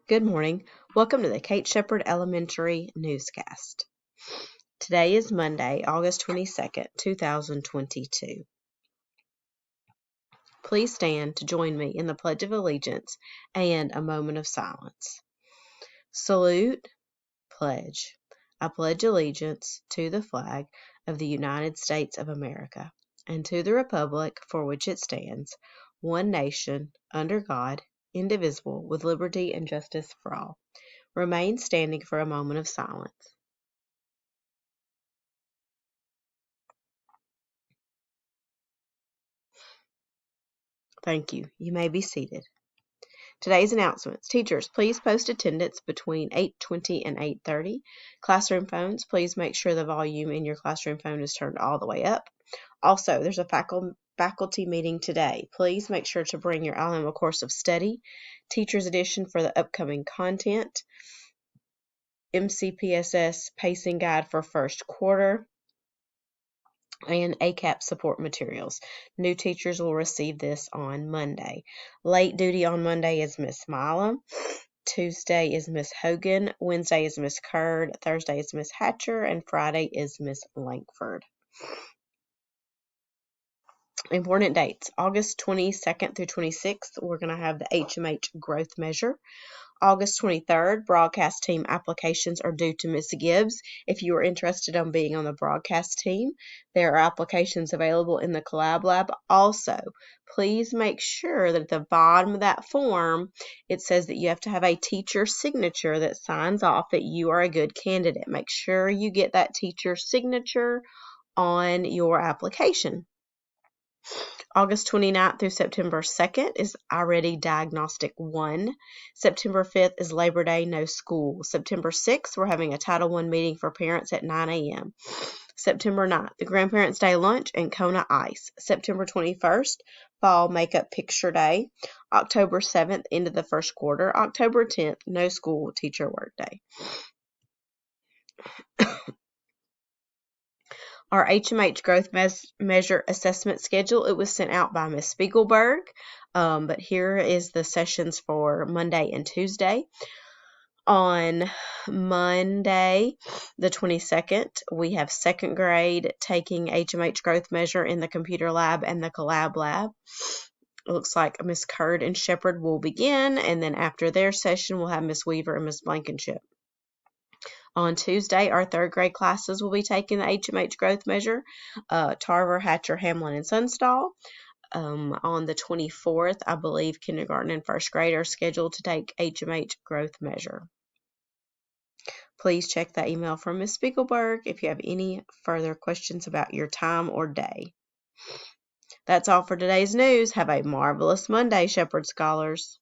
Good morning. Welcome to the Kate Shepherd Elementary Newscast. Today is Monday, August 22nd, 2022. Please stand to join me in the Pledge of Allegiance and a moment of silence. Salute, pledge. I pledge allegiance to the flag of the United States of America and to the republic for which it stands, one nation, under God, indivisible, with liberty and justice for all. Remain standing for a moment of silence. Thank you. You may be seated. Today's announcements. Teachers, please post attendance between 8:20 and 8:30. Classroom phones, please make sure the volume in your classroom phone is turned all the way up. Also, there's a faculty meeting today. Please make sure to bring your Alabama course of study, teacher's edition for the upcoming content, MCPSS pacing guide for first quarter, and ACAP support materials. New teachers will receive this on Monday. Late duty on Monday is Miss Mila. Tuesday is Miss Hogan. Wednesday is Miss Curd. Thursday is Miss Hatcher. And Friday is Miss Lankford. Important dates. August 22nd through 26th, we're going to have the HMH growth measure. August 23rd, broadcast team applications are due to Ms. Gibbs. If you are interested in being on the broadcast team, there are applications available in the Collab Lab. Also, please make sure that at the bottom of that form, it says that you have to have a teacher signature that signs off that you are a good candidate. Make sure you get that teacher signature on your application. August 29th through September 2nd is iReady Diagnostic 1. September 5th is Labor Day, no school. September 6th, we're having a Title I meeting for parents at 9 a.m. September 9th, the Grandparents' Day lunch and Kona Ice. September 21st, Fall Makeup Picture Day. October 7th, end of the first quarter. October 10th, no school, teacher work day. Our HMH growth measure assessment schedule, it was sent out by Ms. Spiegelberg, but here is the sessions for Monday and Tuesday. On Monday, the 22nd, we have second grade taking HMH growth measure in the computer lab and the Collab Lab. It looks like Ms. Curd and Shepherd will begin, and then after their session, we'll have Ms. Weaver and Ms. Blankenship. On Tuesday, our third grade classes will be taking the HMH growth measure, Tarver, Hatcher, Hamlin, and Sunstall. On the 24th, I believe kindergarten and first grade are scheduled to take HMH growth measure. Please check that email from Ms. Spiegelberg if you have any further questions about your time or day. That's all for today's news. Have a marvelous Monday, Shepherd Scholars.